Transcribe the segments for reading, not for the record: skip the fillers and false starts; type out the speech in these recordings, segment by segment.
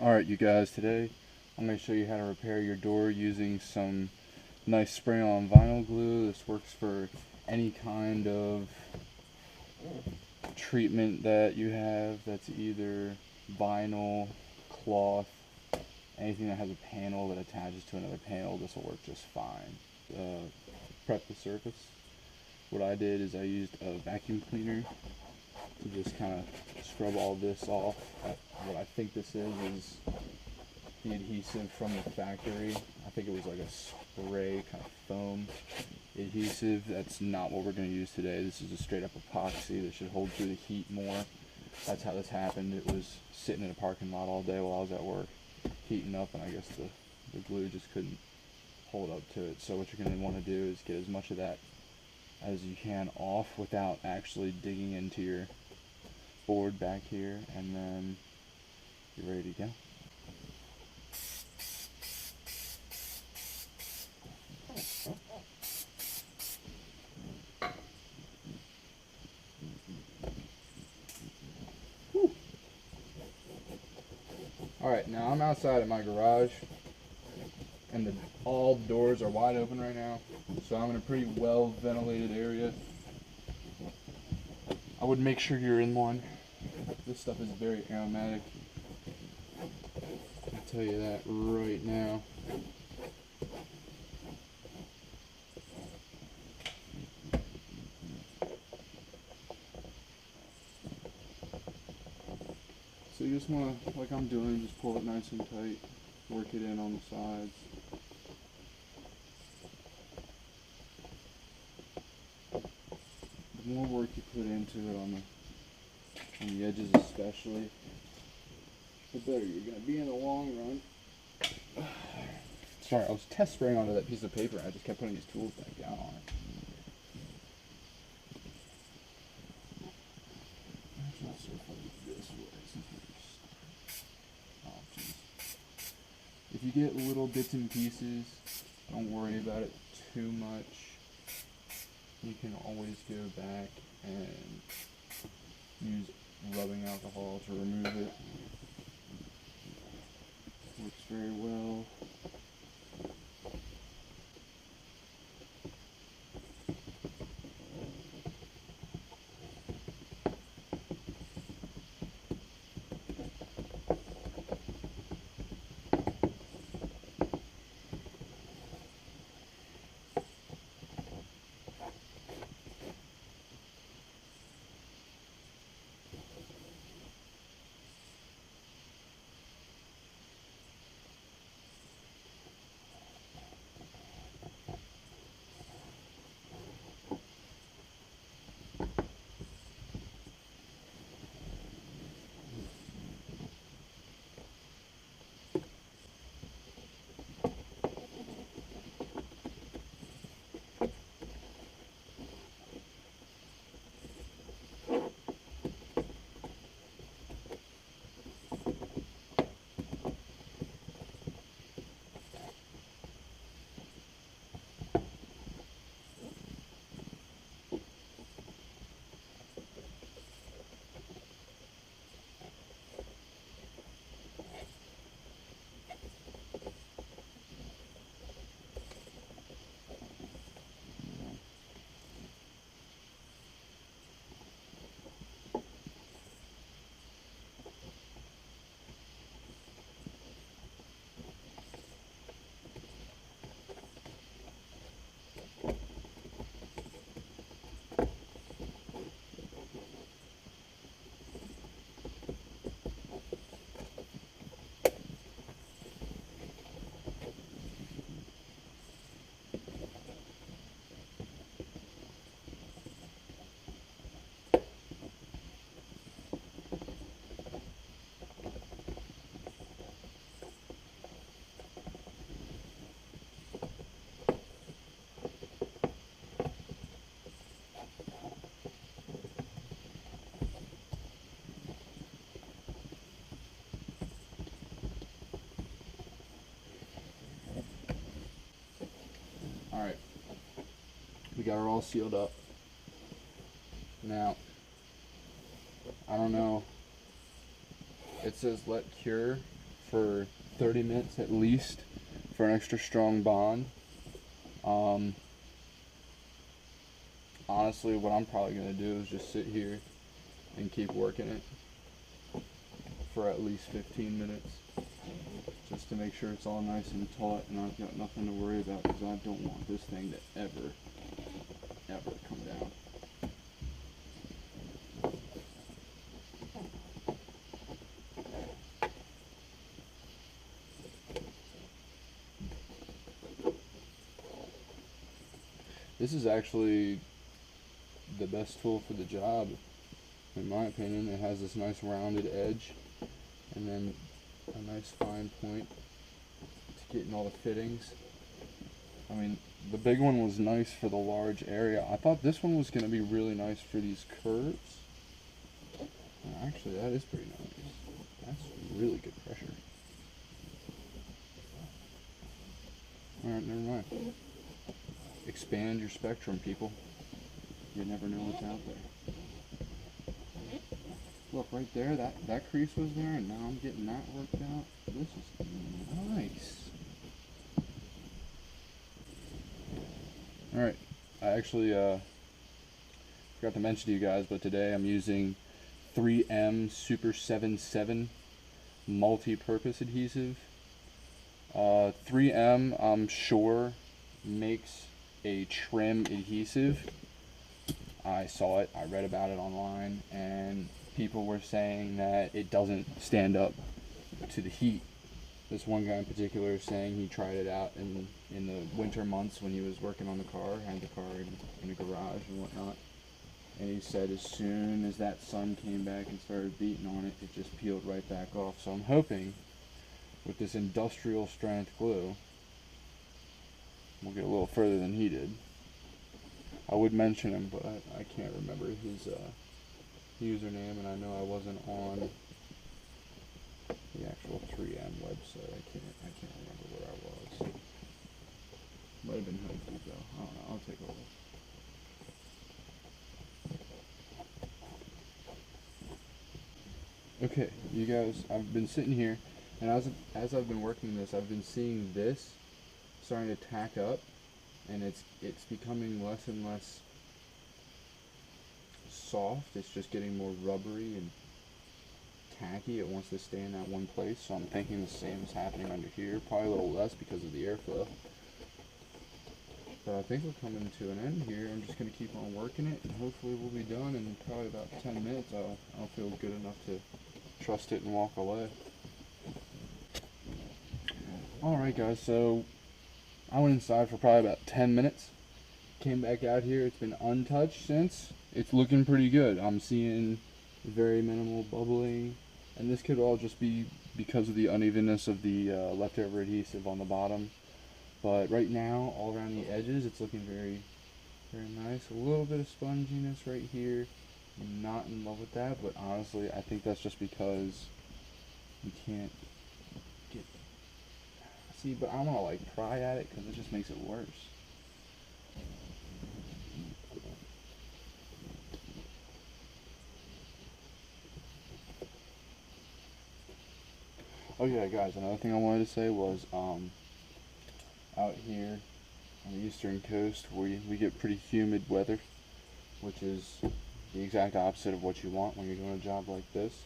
Alright you guys, today I'm going to show you how to repair your door using some nice spray on vinyl glue. This works for any kind of treatment that you have that's either vinyl, cloth, anything that has a panel that attaches to another panel. This will work just fine. Prep the surface. What I did is I used a vacuum cleaner to just kind of scrub all this off. What I think this is the adhesive from the factory. I think it was like a spray kind of foam adhesive. That's not what we're going to use today. This is a straight up epoxy that should hold through the heat more. That's how this happened. It was sitting in a parking lot all day while I was at work heating up, and I guess the glue just couldn't hold up to it. So what you're going to want to do is get as much of that as you can off without actually digging into your board back here, and then you're ready to go. Alright, now I'm outside at my garage, and all the doors are wide open right now, so I'm in a pretty well ventilated area. I would make sure you're in one. This stuff is very aromatic. I'll tell you that right now. So you just want to, like I'm doing, just pull it nice and tight, work it in on the sides. The more work you put into it on the edges especially, the better you're going to be in the long run. Sorry, I was test spraying onto that piece of paper and I just kept putting these tools back down on it. If you get little bits and pieces, don't worry about it too much. You can always go back and use rubbing alcohol to remove it. Works very well. Alright, we got her all sealed up. Now, I don't know, it says let cure for 30 minutes at least for an extra strong bond. Honestly, what I'm probably going to do is just sit here and keep working it for at least 15 minutes just to make sure it's all nice and taut and I've got nothing to worry about, because I don't want this thing to ever come down. This is actually the best tool for the job, in my opinion. It has this nice rounded edge and then a nice fine point to get in all the fittings. I mean, the big one was nice for the large area. I thought this one was going to be really nice for these curves. Actually, that is pretty nice. That's really good pressure. Alright, never mind. Expand your spectrum, people. You never know what's out there. Look, right there, that crease was there, and now I'm getting that worked out. This is nice. Alright, I actually forgot to mention to you guys, but today I'm using 3M Super 77 multi-purpose adhesive. 3M, I'm sure, makes a trim adhesive. I saw it, I read about it online, and people were saying that it doesn't stand up to the heat. This one guy in particular is saying he tried it out in the winter months when he was working on the car, had the car in a garage and whatnot, and he said as soon as that sun came back and started beating on it, it just peeled right back off. So I'm hoping with this industrial strength glue we'll get a little further than he did. I would mention him, but I can't remember his username, and I know I wasn't on the actual 3M website. I can't remember where I was. Might have been Home Depot. I don't know. I'll take a look. Okay, you guys, I've been sitting here, and as I've been working this, I've been seeing this starting to tack up, and it's becoming less and less soft. It's just getting more rubbery and tacky. It wants to stay in that one place, so I'm thinking the same is happening under here, probably a little less because of the airflow. But I think we're coming to an end here. I'm just going to keep on working it, and hopefully we'll be done in probably about 10 minutes. I'll feel good enough to trust it and walk away. Alright guys, so I went inside for probably about 10 minutes. Came back out here. It's been untouched since. It's looking pretty good. I'm seeing very minimal bubbling, and this could all just be because of the unevenness of the leftover adhesive on the bottom. But right now, all around the edges, it's looking very, very nice. A little bit of sponginess right here. I'm not in love with that, but honestly, I think that's just because you can't get... See, but I want to like pry at it because it just makes it worse. Oh yeah, guys, another thing I wanted to say was, out here on the eastern coast, we get pretty humid weather, which is the exact opposite of what you want when you're doing a job like this.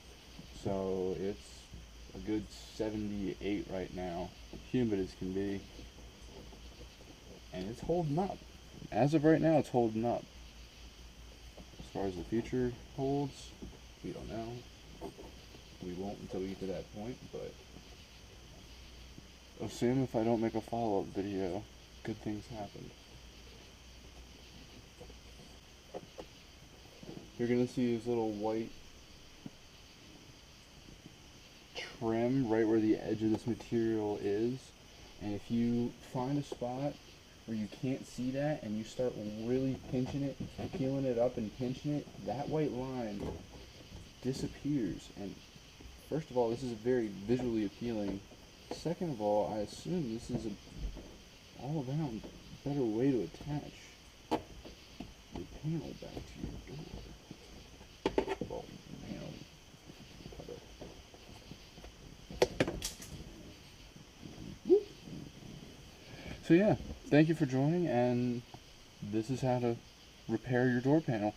So it's a good 78 right now, humid as can be, and it's holding up. As of right now, it's holding up. As far as the future holds, we don't know. We won't until we get to that point, but assume if I don't make a follow-up video, good things happen. You're gonna see this little white trim right where the edge of this material is, and if you find a spot where you can't see that and you start really pinching it, peeling it up and pinching it, that white line disappears. And first of all, this is very visually appealing. Second of all, I assume this is an all-around better way to attach your panel back to your door. Well, panel cover. So yeah, thank you for joining, and this is how to repair your door panel.